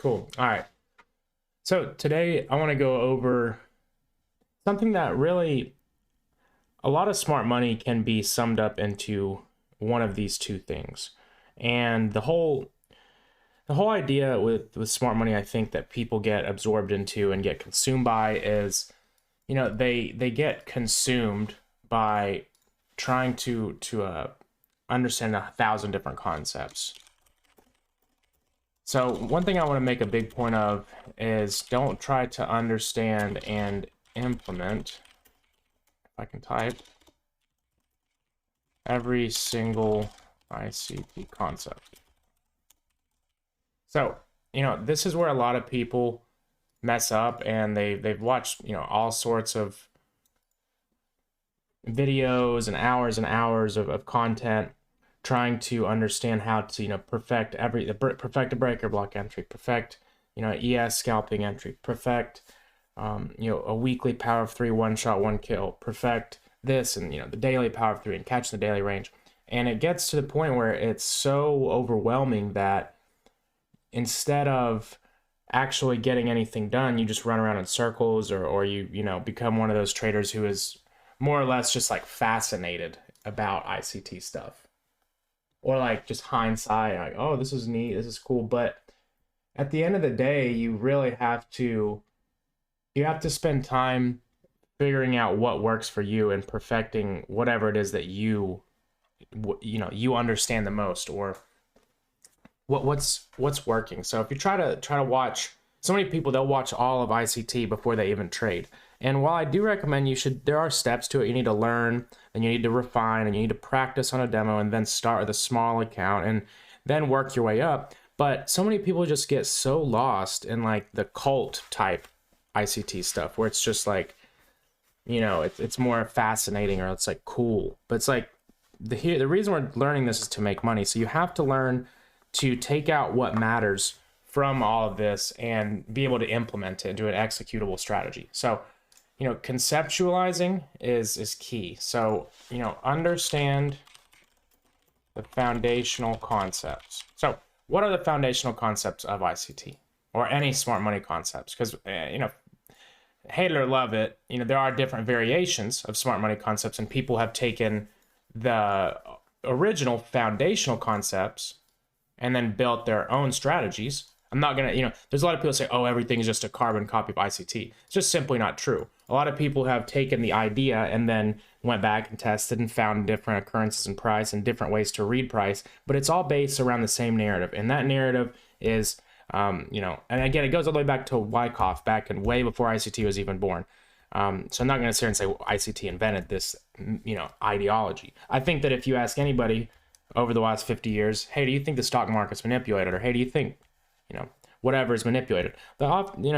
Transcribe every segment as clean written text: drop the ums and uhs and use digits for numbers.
Cool. All right. So today I want to go over something that really a lot of smart money can be summed up into one of these two things. And the whole idea with smart money, I think that people get absorbed into and get consumed by is, they get consumed by trying to understand 1,000 different concepts. So one thing I want to make a big point of is don't try to understand and implement, if I can type, every single ICT concept. So, this is where a lot of people mess up, and they've watched, all sorts of videos and hours of content trying to understand how to, perfect a breaker block entry, perfect, ES scalping entry, perfect, a weekly power of 3 one shot, one kill, perfect this, and, the daily power of 3 and catching the daily range. And it gets to the point where it's so overwhelming that instead of actually getting anything done, you just run around in circles, or you become one of those traders who is more or less just like fascinated about ICT stuff. Or like just hindsight, like, oh, this is neat, this is cool. But at the end of the day, you really have to spend time figuring out what works for you and perfecting whatever it is that you understand the most, or what's working. So if you try to watch, so many people, they'll watch all of ICT before they even trade. And while I do recommend there are steps to it. You need to learn, and you need to refine, and you need to practice on a demo, and then start with a small account and then work your way up. But so many people just get so lost in like the cult type ICT stuff, where it's just like, it's more fascinating, or it's like cool. But it's like the reason we're learning this is to make money. So you have to learn to take out what matters from all of this and be able to implement it into an executable strategy. So, conceptualizing is key. So, understand the foundational concepts. So what are the foundational concepts of ICT or any smart money concepts? Because, hate it or love it, there are different variations of smart money concepts, and people have taken the original foundational concepts and then built their own strategies. I'm not going to, there's a lot of people say, oh, everything is just a carbon copy of ICT. It's just simply not true. A lot of people have taken the idea and then went back and tested and found different occurrences in price and different ways to read price, but it's all based around the same narrative. And that narrative is, and again, it goes all the way back to Wyckoff, back and way before ICT was even born. So I'm not going to sit here and say, well, ICT invented this, ideology. I think that if you ask anybody over the last 50 years, hey, do you think the stock market's manipulated? Or hey, do you think, whatever is manipulated? The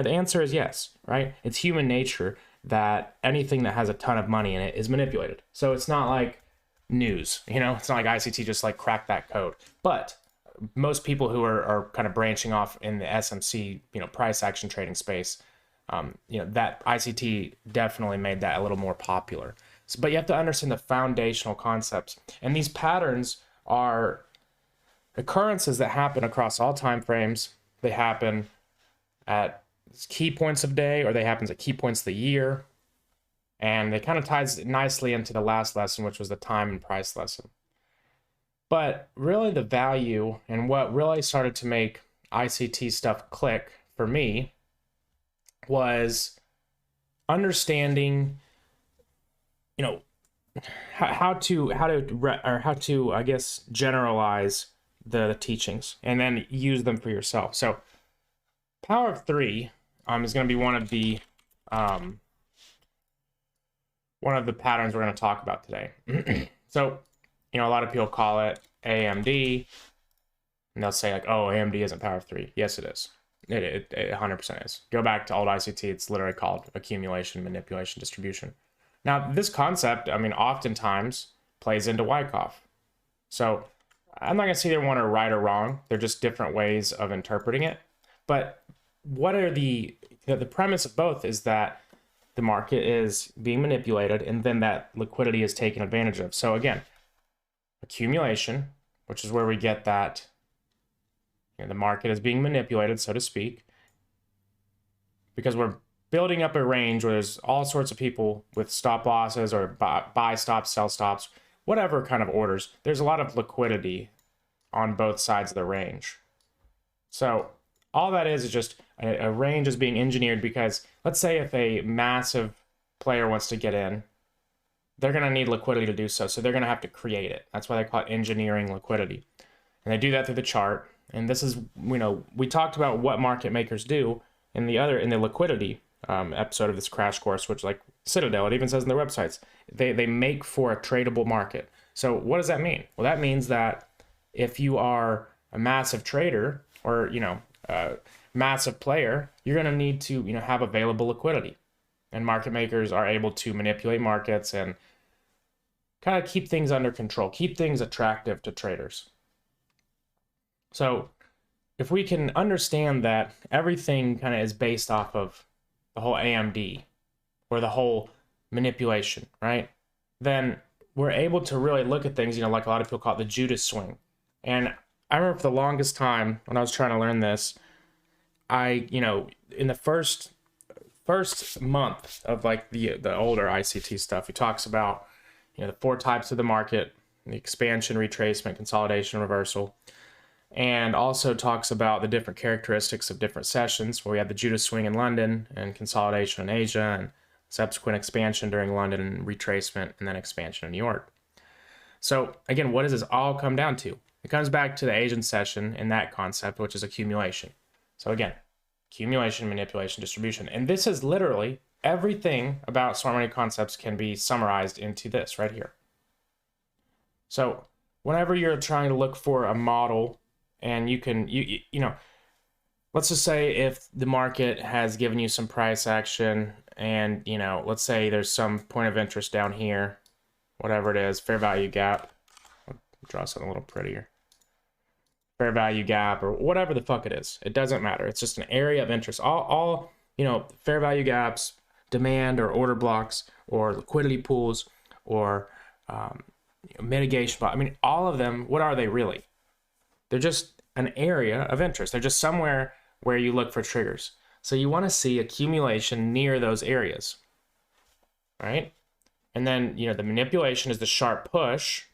answer is yes, right? It's human nature that anything that has a ton of money in it is manipulated. So it's not like news, it's not like ICT just like cracked that code. But most people who are kind of branching off in the SMC, price action trading space, that ICT definitely made that a little more popular. So, but you have to understand the foundational concepts. And these patterns are occurrences that happen across all time frames. They happen at key points of day, or they happen at key points of the year. And they kind of ties nicely into the last lesson, which was the time and price lesson. But really the value and what really started to make ICT stuff click for me was understanding, how to I guess generalize the teachings and then use them for yourself. So power of 3 is going to be one of the patterns we're going to talk about today. So, a lot of people call it AMD, and they'll say like, oh, AMD isn't power of 3. Yes, it is. It 100% is. Go back to old ICT, it's literally called accumulation, manipulation, distribution. Now, this concept, oftentimes plays into Wyckoff. So I'm not going to say they're one are right or wrong. They're just different ways of interpreting it. But what are the premise of both is that the market is being manipulated, and then that liquidity is taken advantage of. So again, accumulation, which is where we get that the market is being manipulated, so to speak, because we're building up a range where there's all sorts of people with stop losses or buy stops, sell stops, whatever kind of orders. There's a lot of liquidity on both sides of the range. So all that is just a range is being engineered because let's say if a massive player wants to get in, they're going to need liquidity to do so. So they're going to have to create it. That's why they call it engineering liquidity. And they do that through the chart. And this is, we talked about what market makers do in the liquidity episode of this crash course, which like Citadel, it even says in their websites, they make for a tradable market. So what does that mean? Well, that means that if you are a massive trader or, a massive player, you're going to need to, have available liquidity. And market makers are able to manipulate markets and kind of keep things under control, keep things attractive to traders. So if we can understand that everything kind of is based off of the whole AMD or the whole manipulation, right? Then we're able to really look at things, like a lot of people call it the Judas swing. And I remember for the longest time when I was trying to learn this, in the first month of like the older ICT stuff, he talks about, the 4 types of the market, the expansion, retracement, consolidation, reversal. And also talks about the different characteristics of different sessions, where we have the Judas swing in London and consolidation in Asia and subsequent expansion during London and retracement and then expansion in New York. So again, what does this all come down to? It comes back to the Asian session and that concept, which is accumulation. So again, accumulation, manipulation, distribution. And this is literally everything about smart money concepts can be summarized into this right here. So whenever you're trying to look for a model, and you can, let's just say if the market has given you some price action and, let's say there's some point of interest down here, whatever it is, fair value gap. I'll draw something a little prettier. Fair value gap or whatever the fuck it is. It doesn't matter. It's just an area of interest. All fair value gaps, demand or order blocks or liquidity pools or mitigation. I mean, all of them, what are they really? They're just an area of interest. They're just somewhere where you look for triggers. So you want to see accumulation near those areas, right? And then, the manipulation is the sharp push.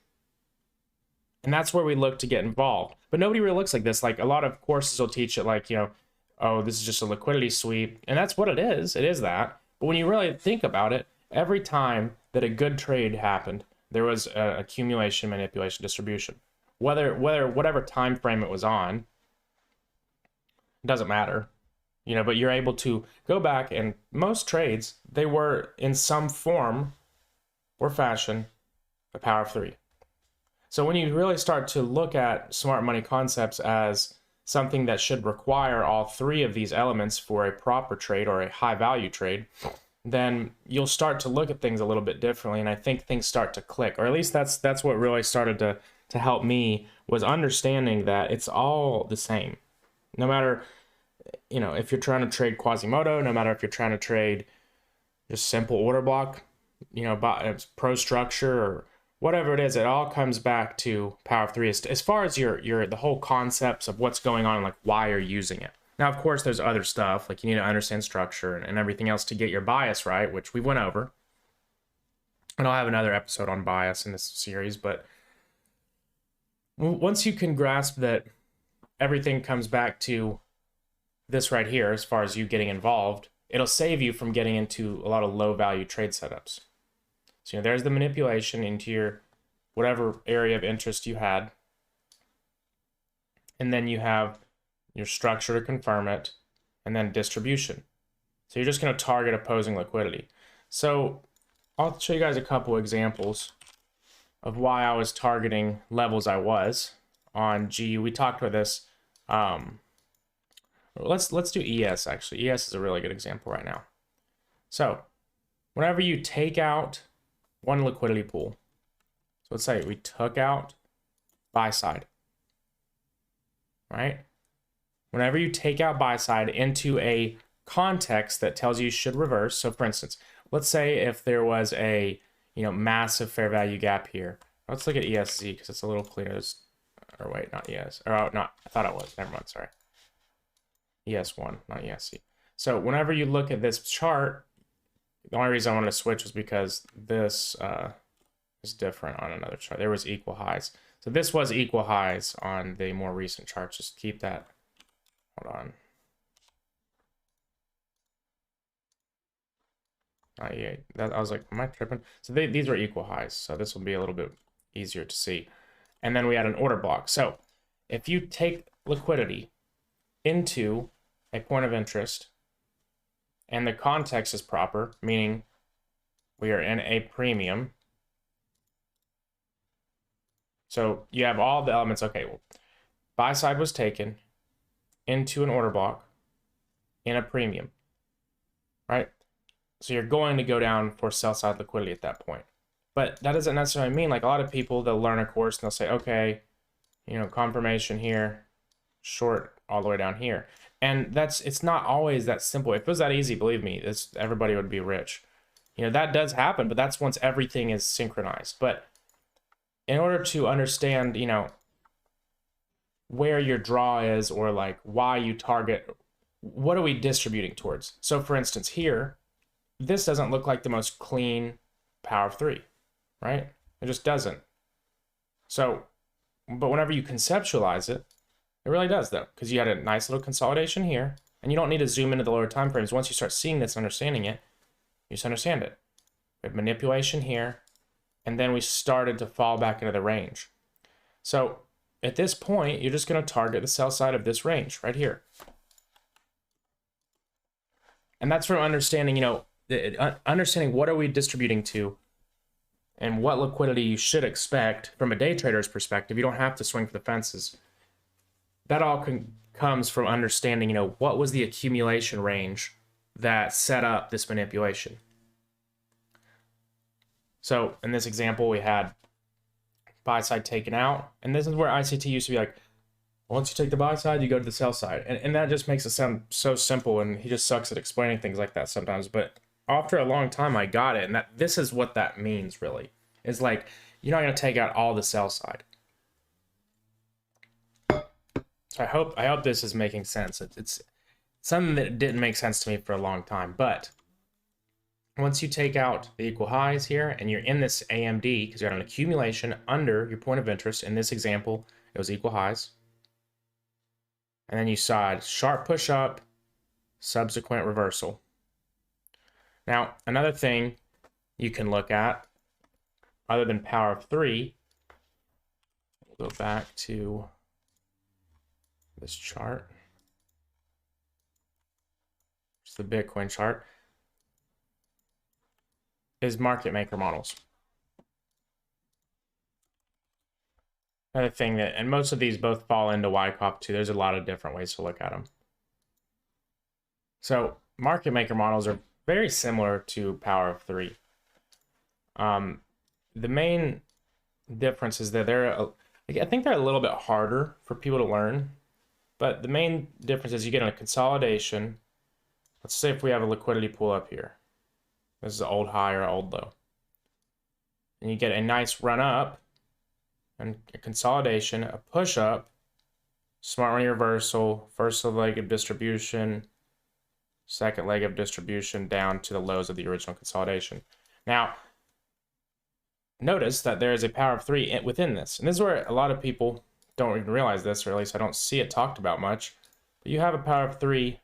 And that's where we look to get involved. But nobody really looks like this. Like a lot of courses will teach it like, oh, this is just a liquidity sweep. And that's what it is. It is that. But when you really think about it, every time that a good trade happened, there was accumulation, manipulation, distribution. Whatever time frame it was on, it doesn't matter, but you're able to go back, and most trades, they were in some form or fashion the power of 3. So when you really start to look at smart money concepts as something that should require all 3 of these elements for a proper trade or a high value trade, then you'll start to look at things a little bit differently, and I think things start to click, or at least that's what really started to help me, was understanding that it's all the same. No matter, if you're trying to trade Quasimodo, no matter if you're trying to trade just simple order block, pro structure or whatever it is, it all comes back to power of 3 as far as the whole concepts of what's going on and like why you're using it. Now, of course, there's other stuff, like you need to understand structure and everything else to get your bias right, which we went over. And I'll have another episode on bias in this series, but once you can grasp that everything comes back to this right here, as far as you getting involved, it'll save you from getting into a lot of low value trade setups. So there's the manipulation into your whatever area of interest you had. And then you have your structure to confirm it, and then distribution. So you're just going to target opposing liquidity. So I'll show you guys a couple examples of why I was targeting levels I was on GU. We talked about this. Let's do ES actually. ES is a really good example right now. So whenever you take out one liquidity pool, so let's say we took out buy side, right? Whenever you take out buy side into a context that tells you should reverse. So for instance, let's say if there was a massive fair value gap here. Let's look at ESZ because it's a little cleaner. There's or wait, not ES, or not, I thought it was, never mind, sorry. ES1, not ESC. So whenever you look at this chart, the only reason I wanted to switch was because this is different on another chart. There was equal highs. So this was equal highs on the more recent charts. Just keep that. Hold on. I was like, am I tripping? So these were equal highs. So this will be a little bit easier to see. And then we had an order block. So if you take liquidity into a point of interest and the context is proper, meaning we are in a premium. So you have all the elements. Okay, well, buy side was taken into an order block in a premium, right? So you're going to go down for sell side liquidity at that point. But that doesn't necessarily mean, like a lot of people, they'll learn a course and they'll say, okay, you know, confirmation here, short all the way down here. And it's not always that simple. If it was that easy, believe me, everybody would be rich. You know, that does happen, but that's once everything is synchronized. But in order to understand, you know, where your draw is, or like why you target, what are we distributing towards? So for instance, here, this doesn't look like the most clean power of three, right? It just doesn't. So, but whenever you conceptualize it, it really does though, because you had a nice little consolidation here, and you don't need to zoom into the lower time frames. Once you start seeing this and understanding it, you just understand it. We have manipulation here, and then we started to fall back into the range. So at this point, you're just going to target the sell side of this range right here. And that's from understanding, you know, understanding what are we distributing to and what liquidity you should expect from a day trader's perspective. You don't have to swing for the fences. That all comes from understanding, you know, what was the accumulation range that set up this manipulation. So in this example, we had buy side taken out, and this is where ICT used to be like, once you take the buy side, you go to the sell side. And that just makes it sound so simple, and he just sucks at explaining things like that sometimes. But after a long time, I got it, and this is what that means, really. It's like, you're not going to take out all the sell side. So I hope this is making sense. It's something that didn't make sense to me for a long time. But once you take out the equal highs here, and you're in this AMD, because you had an accumulation under your point of interest, in this example, it was equal highs. And then you saw a sharp push up, subsequent reversal. Now, another thing you can look at, other than power of three, we'll go back to this chart. It's the Bitcoin chart. Is market maker models. Another thing that, and most of these both fall into Wyckoff too. There's a lot of different ways to look at them. So market maker models are very similar to power of three. The main difference is that I think they're a little bit harder for people to learn, but the main difference is you get a consolidation. Let's say if we have a liquidity pool up here. This is an old high or old low. And you get a nice run up and a consolidation, a push up, smart money reversal, first leg of distribution, second leg of distribution down to the lows of the original consolidation. Now, notice that there is a power of three within this. And this is where a lot of people don't even realize this, or at least I don't see it talked about much. But you have a power of three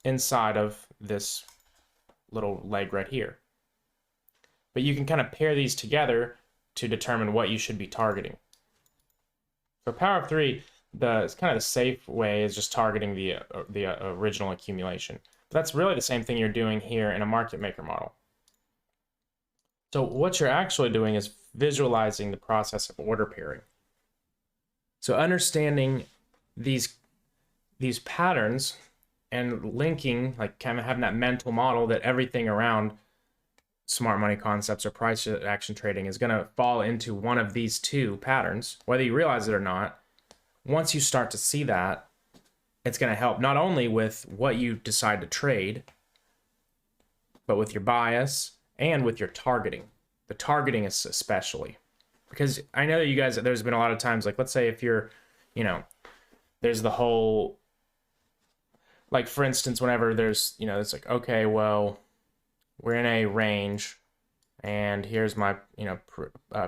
inside of this little leg right here. But you can kind of pair these together to determine what you should be targeting. For power of three, it's kind of the safe way is just targeting the original accumulation. But that's really the same thing you're doing here in a market maker model. So what you're actually doing is visualizing the process of order pairing. So understanding these patterns and linking, like kind of having that mental model that everything around smart money concepts or price action trading is going to fall into one of these two patterns, whether you realize it or not. Once you start to see that, it's going to help not only with what you decide to trade, but with your bias and with your targeting. The targeting is especially, because I know that you guys, there's been a lot of times, like let's say if you're you know, there's the whole, like, for instance, whenever there's, it's like, okay, well, we're in a range, and here's my,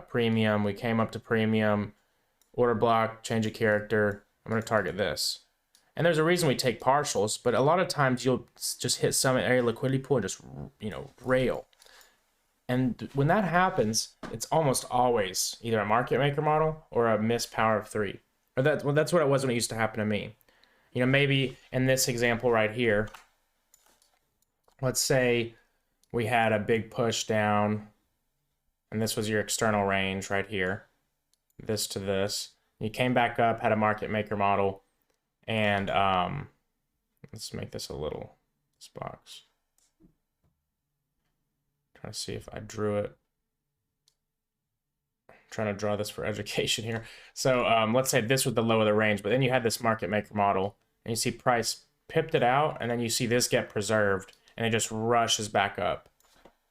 premium. We came up to premium, order block, change a character. I'm going to target this. And there's a reason we take partials, but a lot of times you'll just hit some area liquidity pool and just, rail. And when that happens, it's almost always either a market maker model or a missed power of 3. Or that's what it was when it used to happen to me. Maybe in this example right here, let's say we had a big push down, and this was your external range right here, this to this. You came back up, had a market maker model, and let's make this a little, this box. Trying to see if I drew it. I'm trying to draw this for education here. So let's say this was the low of the range, but then you had this market maker model, and you see price pipped it out, and then you see this get preserved, and it just rushes back up.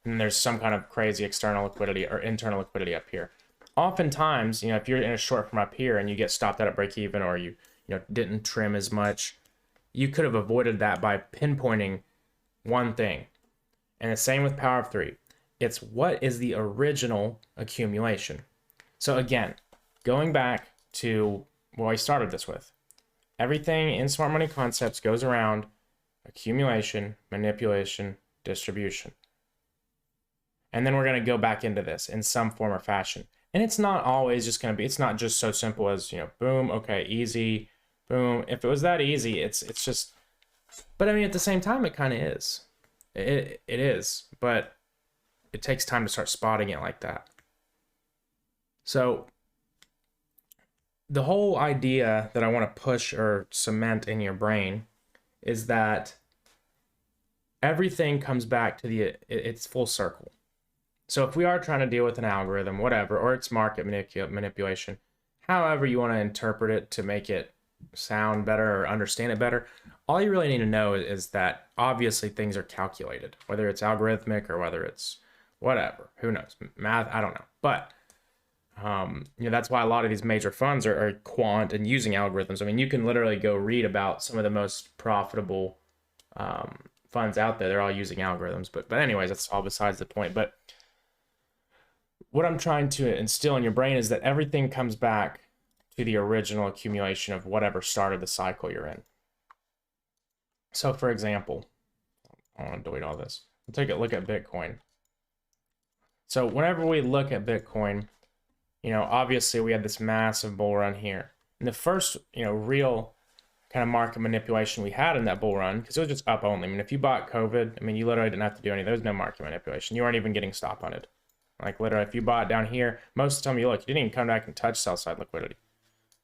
And there's some kind of crazy external liquidity or internal liquidity up here. Oftentimes, if you're in a short from up here and you get stopped out at break even, or you didn't trim as much, you could have avoided that by pinpointing one thing. And the same with power of 3. It's what is the original accumulation. So again, going back to what I started this with, everything in smart money concepts goes around accumulation, manipulation, distribution. And then we're going to go back into this in some form or fashion. And it's not always just going to be, it's not just so simple as, boom, okay, easy, boom. If it was that easy, it's just, but I mean, at the same time, it kind of is. It is, but it takes time to start spotting it like that. So the whole idea that I want to push or cement in your brain is that everything comes back to it's full circle. So if we are trying to deal with an algorithm, whatever, or it's market manipulation, however you want to interpret it to make it sound better or understand it better, all you really need to know is that obviously things are calculated, whether it's algorithmic or whether it's whatever, who knows, math, I don't know. But that's why a lot of these major funds are quant and using algorithms. I mean, you can literally go read about some of the most profitable funds out there. They're all using algorithms, but anyways, that's all besides the point. But what I'm trying to instill in your brain is that everything comes back to the original accumulation of whatever started the cycle you're in. So for example, I want to delete all this. We'll take a look at Bitcoin. So whenever we look at Bitcoin, obviously we had this massive bull run here. And the first, real kind of market manipulation we had in that bull run, because it was just up only. I mean, if you bought COVID, I mean, you literally didn't have to do anything. There was no market manipulation. You weren't even getting stop hunted. Like literally, if you bought down here, most of the time you didn't even come back and touch sell side liquidity.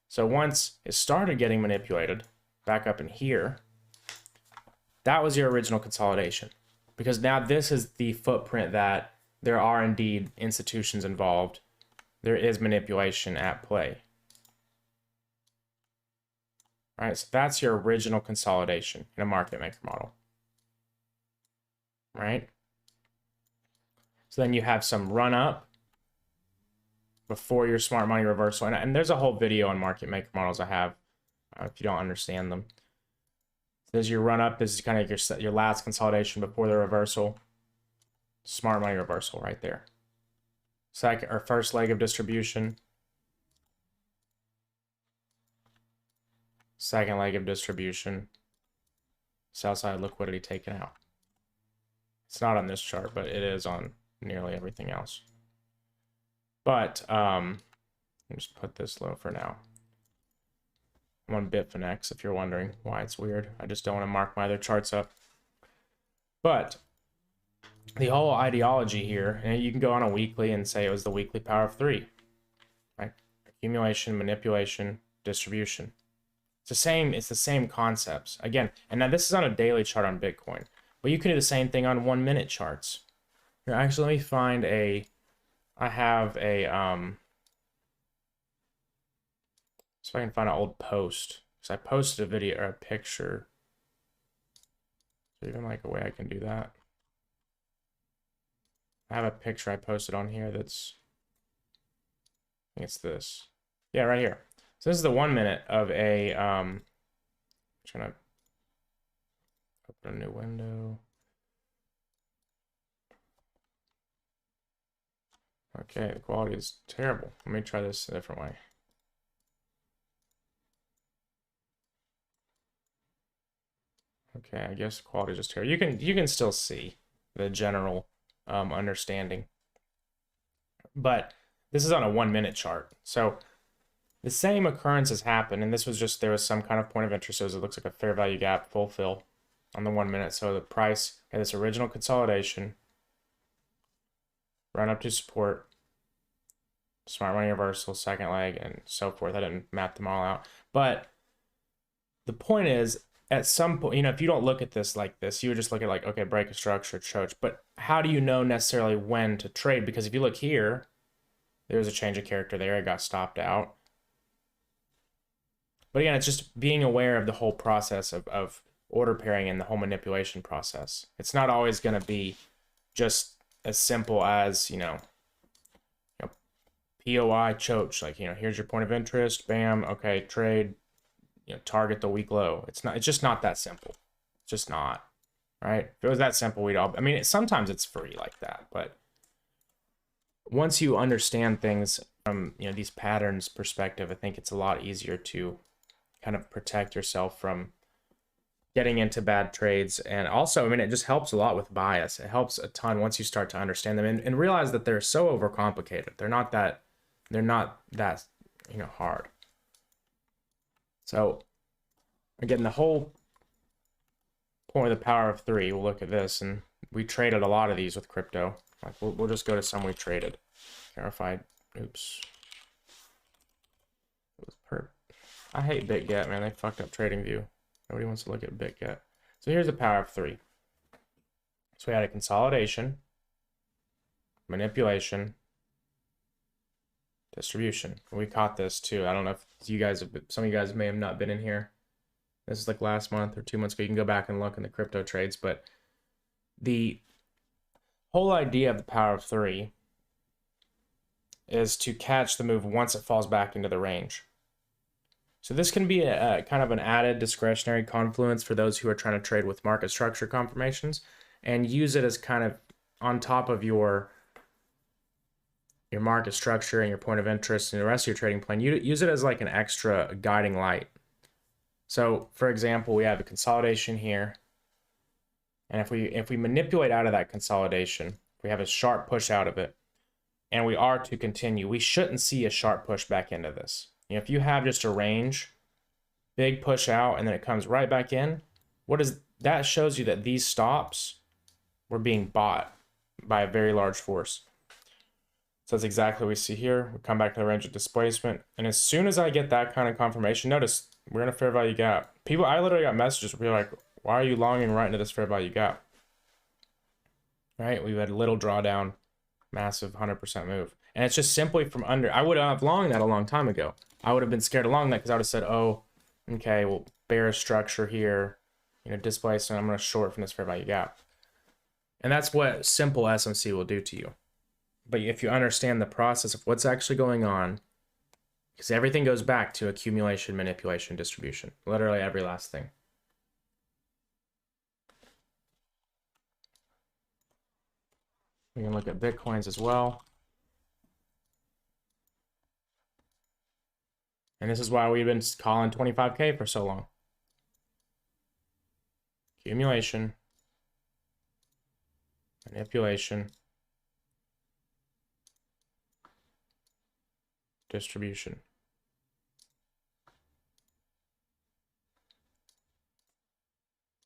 So once it started getting manipulated back up in here, that was your original consolidation. Because now this is the footprint that there are indeed institutions involved. There is manipulation at play. All right, so that's your original consolidation in a market maker model. Right? So then you have some run up before your smart money reversal. And there's a whole video on market maker models I have if you don't understand them. So there's your run up. This is kind of your last consolidation before the reversal. Smart money reversal right there. Second or first leg of distribution. Second leg of distribution. Sell side liquidity taken out. It's not on this chart, but it is on nearly everything else. But let me just put this low for now. I'm on Bitfinex if you're wondering why it's weird. I just don't want to mark my other charts up. But the whole ideology here, and you can go on a weekly and say it was the weekly power of 3. Right? Accumulation, manipulation, distribution. It's the same concepts. Again, and now this is on a daily chart on Bitcoin. But you can do the same thing on 1 minute charts. Here, actually, let me find I have a, so I can find an old post. Because I posted a video or a picture. Is there even like a way I can do that? I have a picture I posted on here that's, I think it's this. Yeah, right here. So this is the 1 minute of a, trying to open a new window. Okay, the quality is terrible. Let me try this a different way. Okay, I guess quality is just terrible. You can still see the general understanding. But this is on a 1 minute chart. So the same occurrences happen, and this was just, there was some kind of point of interest. So it looks like a fair value gap fulfill on the 1 minute. So the price had this original consolidation, run up to support, smart money reversal, second leg, and so forth. I didn't map them all out. But the point is, at some point, you know, if you don't look at this like this, you would just look at like, okay, break a structure, choke. But how do you know necessarily when to trade? Because if you look here, there's a change of character there. It got stopped out. But again, it's just being aware of the whole process of order pairing and the whole manipulation process. It's not always going to be just as simple as, you know, POI choke. Like, you know, here's your point of interest. Bam. Okay, trade. You know, target the week low. It's just not that simple. It's just not, right? If it was that simple, we'd all, I mean, sometimes it's free like that, but once you understand things from, you know, these patterns perspective, I think it's a lot easier to kind of protect yourself from getting into bad trades. And also, I mean, it just helps a lot with bias. It helps a ton once you start to understand them and realize that they're so overcomplicated. They're not that, you know, hard. So again, the whole point of the power of three, we'll look at this, and we traded a lot of these with crypto. Like we'll just go to some we traded. Verified. Oops. It was perp. I hate BitGet, man. They fucked up TradingView. Nobody wants to look at BitGet. So here's the power of three. So we had a consolidation, manipulation, distribution. We caught this too. I don't know if you guys have, some of you guys may have not been in here. This is like last month or 2 months ago. You can go back and look in the crypto trades, but the whole idea of the power of three is to catch the move once it falls back into the range. So this can be a kind of an added discretionary confluence for those who are trying to trade with market structure confirmations, and use it as kind of on top of your market structure and your point of interest and the rest of your trading plan. You use it as like an extra guiding light. So for example, we have a consolidation here. And if we manipulate out of that consolidation, we have a sharp push out of it, and we are to continue, we shouldn't see a sharp push back into this. You know, if you have just a range, big push out, and then it comes right back in, that shows you that these stops were being bought by a very large force. So that's exactly what we see here. We come back to the range of displacement, and as soon as I get that kind of confirmation, notice we're in a fair value gap. I literally got messages where people are like, why are you longing right into this fair value gap? Right? We've had little drawdown, massive 100% move. And it's just simply from under. I would have longed that a long time ago. I would have been scared of long that because I would have said, oh, okay, well, bearish structure here, you know, displacement, I'm going to short from this fair value gap. And that's what simple SMC will do to you. But if you understand the process of what's actually going on, because everything goes back to accumulation, manipulation, distribution, literally every last thing. We can look at Bitcoins as well. And this is why we've been calling 25K for so long. Accumulation, manipulation, distribution.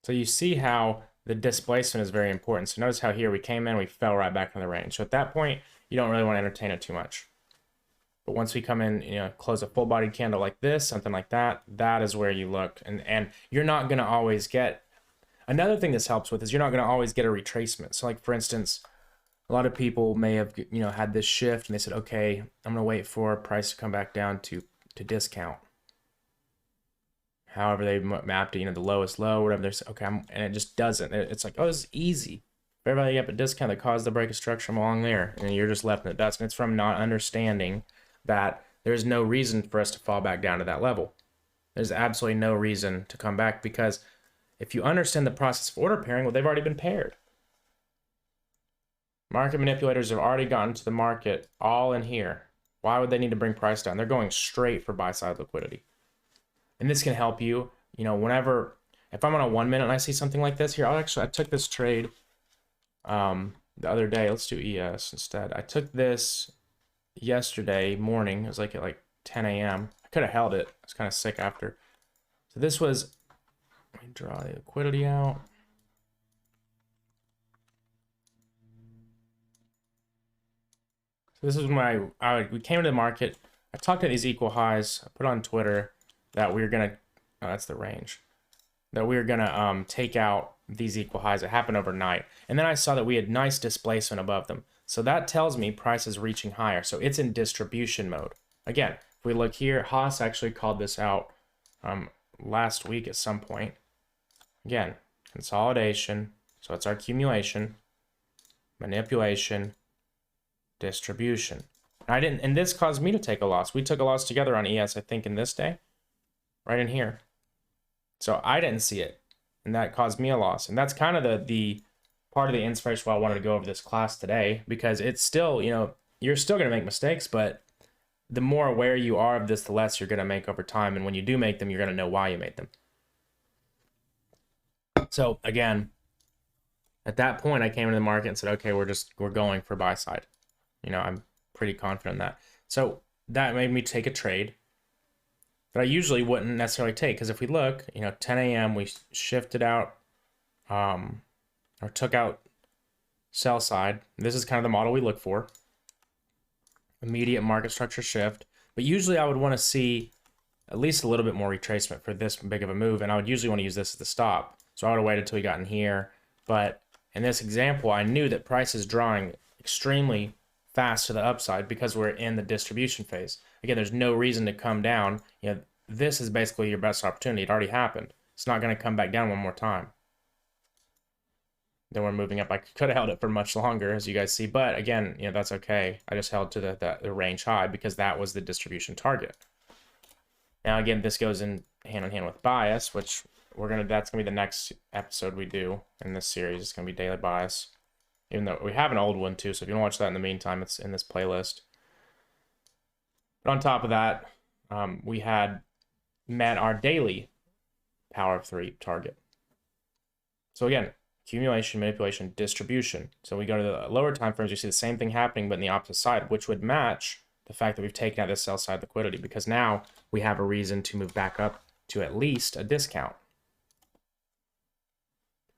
So you see how the displacement is very important. So notice how here we came in, we fell right back in the range. So at that point, you don't really want to entertain it too much. But once we come in, you know, close a full-bodied candle like this, something like that, that is where you look. And you're not going to always get... Another thing this helps with is you're not going to always get a retracement. So like, for instance, a lot of people may have, you know, had this shift and they said, okay, I'm going to wait for price to come back down to discount. However they mapped it, you know, the lowest low, whatever. They're okay, and it just doesn't. It's like, oh, this is easy. Fair value gap at discount that caused the break of structure along there, and you're just left in the dust. And it's from not understanding that there's no reason for us to fall back down to that level. There's absolutely no reason to come back because if you understand the process of order pairing, well, they've already been paired. Market manipulators have already gotten to the market all in here. Why would they need to bring price down? They're going straight for buy-side liquidity. And this can help you, whenever, if I'm on a 1 minute and I see something like this here, I took this trade the other day. Let's do ES instead. I took this yesterday morning. It was like at 10 a.m. I could have held it. I was kind of sick after. So this was, let me draw the liquidity out. So this is when we came to the market. I talked at these equal highs. I put on Twitter that we were gonna, oh, that's the range, that we were gonna take out these equal highs. It happened overnight, and then I saw that we had nice displacement above them. So that tells me price is reaching higher. So it's in distribution mode. Again, if we look here, Haas actually called this out last week at some point. Again, consolidation. So it's our accumulation, manipulation, distribution. And this caused me to take a loss. We took a loss together on ES, I think, in this day, right in here. So I didn't see it, and that caused me a loss. And that's kind of the part of the inspiration why I wanted to go over this class today, because it's still, you're still going to make mistakes, but the more aware you are of this, the less you're going to make over time. And when you do make them, you're going to know why you made them. So again, at that point, I came into the market and said, okay, we're going for buy side. I'm pretty confident in that. So that made me take a trade that I usually wouldn't necessarily take, because if we look, 10 a.m. we shifted out, or took out sell side. This is kind of the model we look for. Immediate market structure shift. But usually I would want to see at least a little bit more retracement for this big of a move, and I would usually want to use this as the stop. So I would have waited until we got in here. But in this example, I knew that price is drawing extremely fast to the upside because we're in the distribution phase. Again, there's no reason to come down. This is basically your best opportunity. It already happened. It's not going to come back down one more time. Then we're moving up. I could have held it for much longer, as you guys see, but again, that's okay. I just held to the range high because that was the distribution target. Now, again, this goes in hand with bias, which that's gonna be the next episode we do in this series. It's gonna be daily bias, even though we have an old one too. So if you want to watch that in the meantime, it's in this playlist. But on top of that, we had met our daily power of 3 target. So again, accumulation, manipulation, distribution. So we go to the lower time frames, you see the same thing happening, but in the opposite side, which would match the fact that we've taken out this sell side liquidity, because now we have a reason to move back up to at least a discount.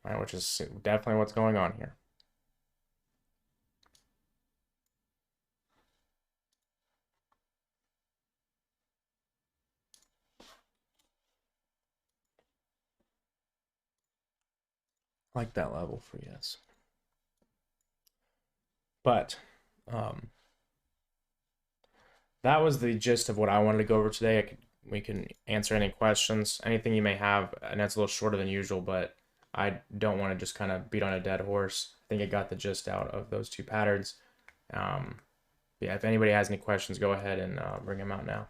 All right, which is definitely what's going on here. Like that level for yes. But that was the gist of what I wanted to go over today. We can answer any questions, anything you may have, and that's a little shorter than usual, but I don't want to just kind of beat on a dead horse. I think I got the gist out of those two patterns. Yeah, if anybody has any questions, go ahead and bring them out now.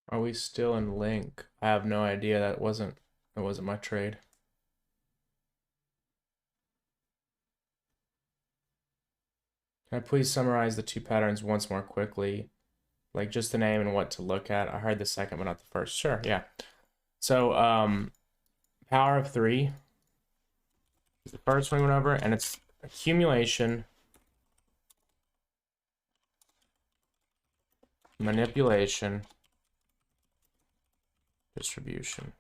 Are we still in link? I have no idea. That wasn't That wasn't my trade. Can I please summarize the two patterns once more quickly? Like just the name and what to look at. I heard the second, but not the first. Sure, yeah. So, power of 3 is the first one we went over, and it's accumulation, manipulation, distribution.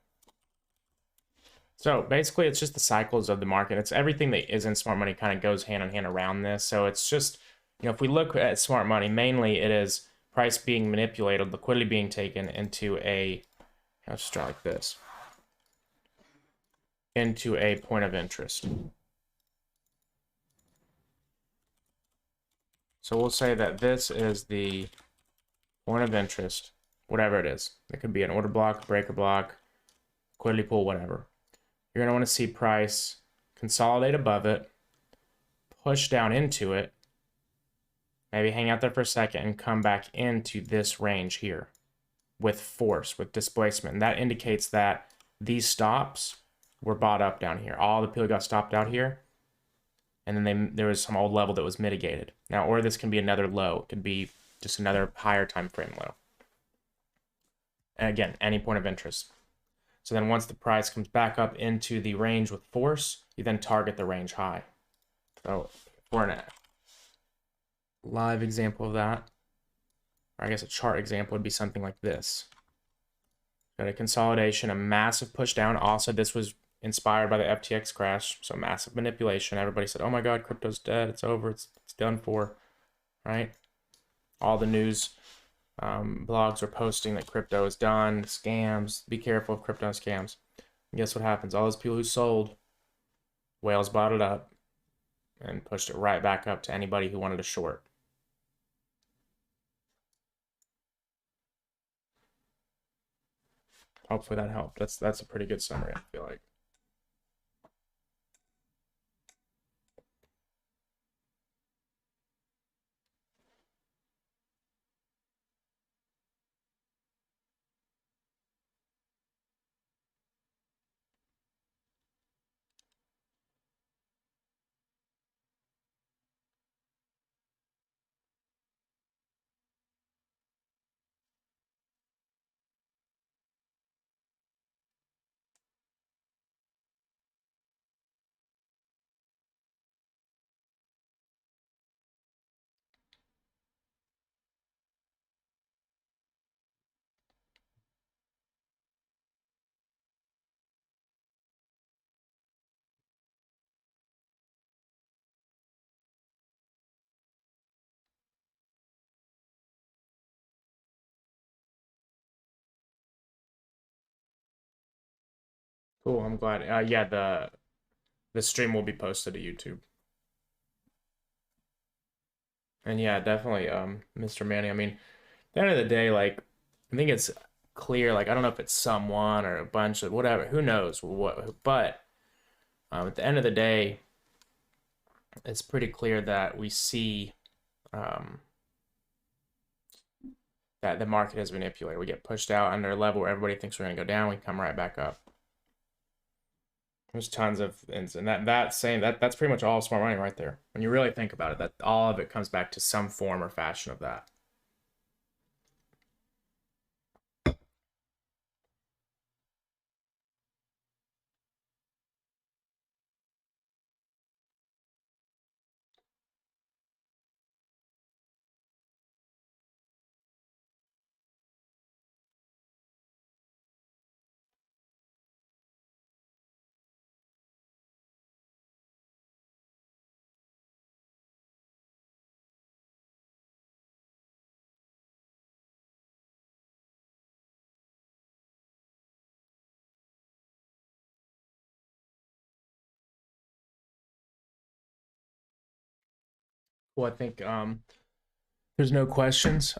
So basically, it's just the cycles of the market. It's everything that is in smart money kind of goes hand in hand around this. So it's just, you know, if we look at smart money, mainly it is price being manipulated, liquidity being taken into a, I'll just draw like this, into a point of interest. So we'll say that this is the point of interest, whatever it is. It could be an order block, breaker block, liquidity pool, whatever. You're going to want to see price consolidate above it, push down into it, maybe hang out there for a second and come back into this range here with force, with displacement. And that indicates that these stops were bought up down here. All the people got stopped out here. And then there was some old level that was mitigated. Now, or this can be another low. It could be just another higher time frame low. And again, any point of interest. So then once the price comes back up into the range with force, you then target the range high. So for a live example of that, or I guess a chart example would be something like this. Got a consolidation, a massive push down. Also, this was inspired by the FTX crash, so massive manipulation. Everybody said, oh my God, crypto's dead, it's over, it's done for, right? All the news blogs are posting that crypto is done, scams, be careful of crypto scams. And guess what happens? All those people who sold, whales bought it up and pushed it right back up to anybody who wanted to short. Hopefully that helped. That's a pretty good summary, I feel like. Cool, I'm glad. Yeah, the stream will be posted to YouTube. And yeah, definitely, Mr. Manny. I mean, at the end of the day, like, I think it's clear. Like, I don't know if it's someone or a bunch of whatever. Who knows what? But at the end of the day, it's pretty clear that we see that the market has manipulated. We get pushed out under a level where everybody thinks we're going to go down. We come right back up. There's tons of and that's pretty much all smart money right there. When you really think about it, that all of it comes back to some form or fashion of that. Well, I think there's no questions.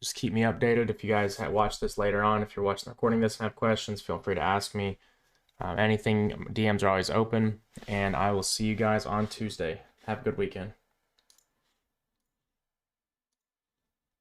Just keep me updated if you guys watch this later on. If you're watching the recording this and have questions, feel free to ask me. Anything, DMs are always open, and I will see you guys on Tuesday. Have a good weekend.